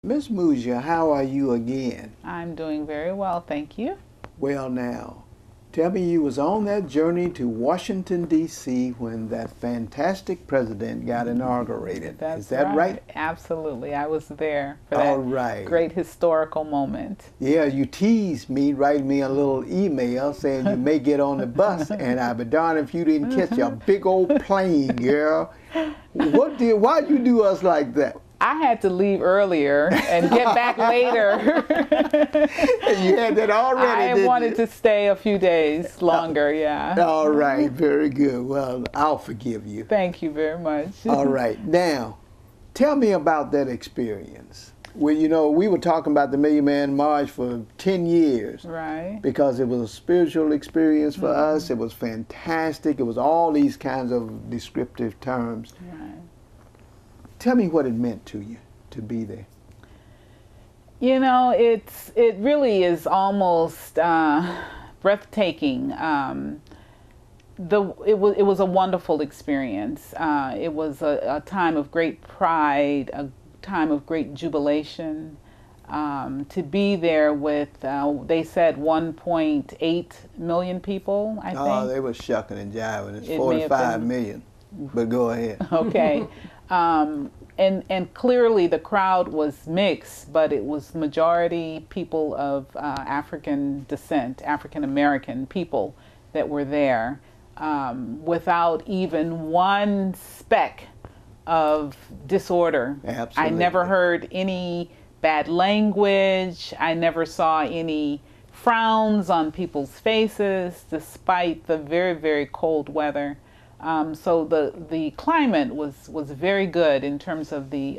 Miss Muhjah, how are you again? I'm doing very well, thank you. Well now, tell me, you was on that journey to Washington, D.C. when that fantastic president got inaugurated. Is that right? Absolutely. I was there for All that right. great historical moment. Yeah, you teased me, writing me a little email saying you may get on the bus, and I'd be darned if you didn't catch a big old plane, girl. Why'd you do us like that? I had to leave earlier and get back later. You had that already, I wanted to stay a few days longer, yeah. All right, very good. Well, I'll forgive you. Thank you very much. All right. Now, tell me about that experience. Well, you know, we were talking about the Million Man March for 10 years. Right. Because it was a spiritual experience for us. It was fantastic. It was all these kinds of descriptive terms. Right. Tell me what it meant to you to be there. You know, it really is almost breathtaking. It was a wonderful experience. It was a time of great pride, a time of great jubilation. To be there with, they said 1.8 million people, I think. Oh, they were shucking and jiving. It's 45 million. But go ahead. Okay. And clearly the crowd was mixed, but it was majority people of African descent, African American people that were there, without even one speck of disorder. Absolutely. I never heard any bad language. I never saw any frowns on people's faces, despite the very, very cold weather. So the climate was very good in terms of the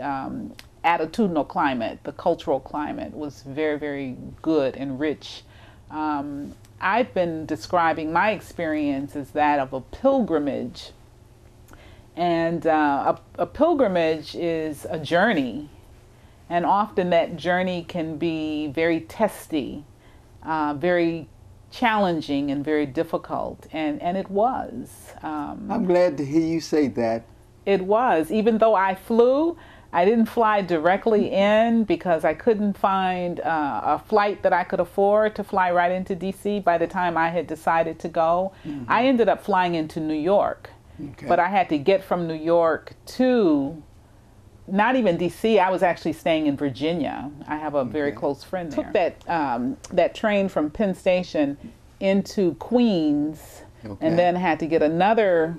attitudinal climate. The cultural climate was very, very good and rich. I've been describing my experience as that of a pilgrimage. And a pilgrimage is a journey. And often that journey can be very testy, very challenging and very difficult, and it was. I'm glad to hear you say that. It was. Even though I flew, I didn't fly directly in because I couldn't find a flight that I could afford to fly right into DC by the time I had decided to go. I ended up flying into New York, but I had to get from New York to not even DC. I was actually staying in Virginia. I have a very close friend there. Took that train from Penn Station into Queens, and then had to get another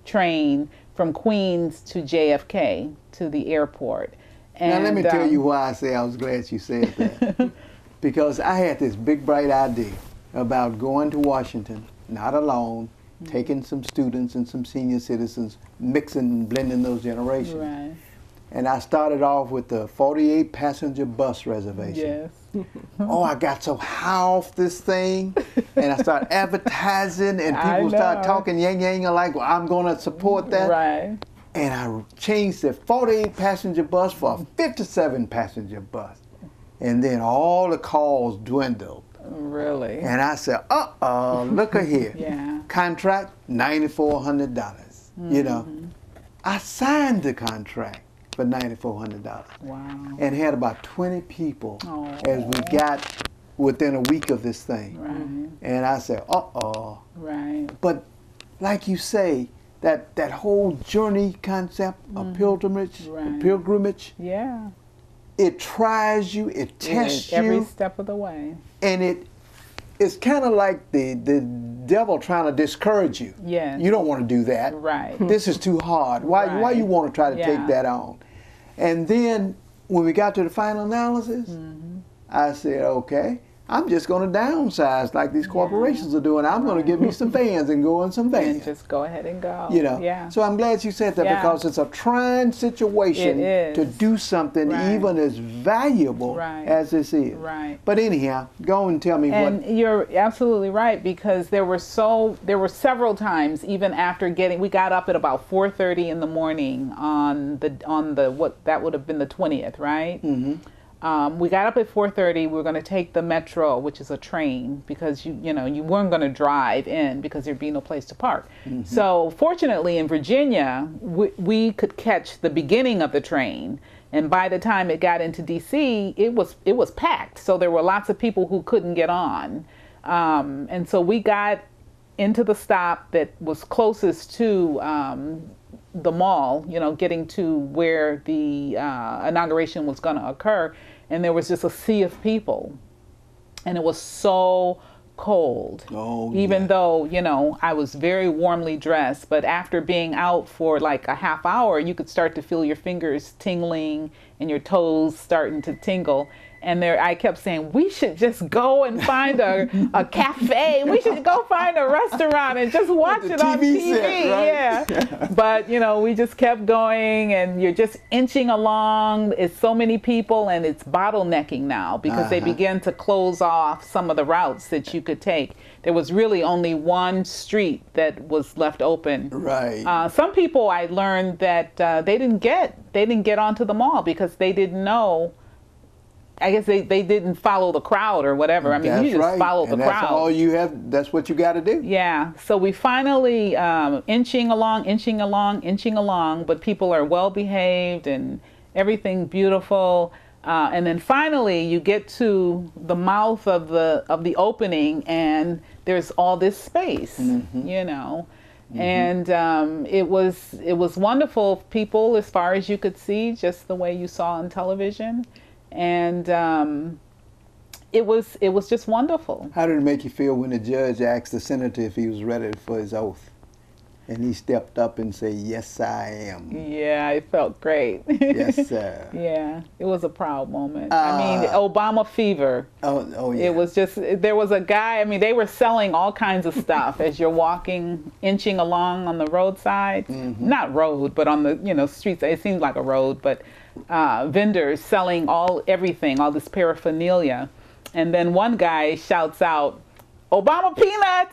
train from Queens to JFK, to the airport. And now let me tell you why I say I was glad you said that. Because I had this big bright idea about going to Washington, not alone, taking some students and some senior citizens, mixing and blending those generations. Right. And I started off with the 48 passenger bus reservation. Yes. Oh, I got so high off this thing, and I started advertising, and people started talking yang like, well, I'm going to support that. Right. And I changed the 48 passenger bus for a 57 passenger bus. And then all the calls dwindled. Really? And I said, look at here. Yeah. Contract, $9,400. You know, I signed the contract for $9,400. Wow. And had about 20 people as we got within a week of this thing. Right. And I said, Right. But like you say, that whole journey concept, a pilgrimage, Yeah. it tries you, it tests you. Every step of the way. And it's kind of like the devil trying to discourage you. Yes. You don't want to do that. Right. This is too hard. Why you want to try to take that on? And then when we got to the final analysis, I said, okay, I'm just going to downsize like these corporations are doing. I'm going to give me some vans and go in some vans. And just go ahead and go. You know. So I'm glad you said that because it's a trying situation to do something even as valuable as this is. Right. But anyhow, go and tell me what. And you're absolutely right, because there were several times even after we got up at about 4:30 in the morning on the what that would have been the 20th, right? We got up at 4:30. We were going to take the metro, which is a train, because you weren't going to drive in because there'd be no place to park. So fortunately in Virginia, we could catch the beginning of the train And by the time it got into DC, it was packed. So there were lots of people who couldn't get on. And so we got into the stop that was closest to the mall, you know, getting to where the inauguration was going to occur. And there was just a sea of people. And it was so cold. Oh, even though, you know, I was very warmly dressed, but after being out for like a half hour, you could start to feel your fingers tingling and your toes starting to tingle. And there, I kept saying, we should just go and find a cafe. We should go find a restaurant and just watch it on TV. Set, right? Yeah. But, you know, we just kept going, and you're just inching along. It's so many people, and it's bottlenecking now because they began to close off some of the routes that you could take. There was really only one street that was left open. Right. Some people, I learned that they didn't get onto the mall because they didn't know. I guess they didn't follow the crowd or whatever. I mean, That's you just right. follow the and crowd. That's all you have. That's what you got to do. Yeah. So we finally inching along, but people are well behaved and everything beautiful. And then finally, you get to the mouth of the opening, and there's all this space, you know. And it was wonderful. People, as far as you could see, just the way you saw on television. And it was just wonderful. How did it make you feel when the judge asked the senator if he was ready for his oath, and he stepped up and said, "Yes, I am"? Yeah, it felt great. Yes, sir. Yeah, it was a proud moment. I mean, Obama fever. Oh yeah. It was just, there was a guy, I mean, they were selling all kinds of stuff as you're walking, inching along on the roadside. Not road, but on the, you know, streets. It seemed like a road, but vendors selling everything, all this paraphernalia. And then one guy shouts out, "Obama peanuts!"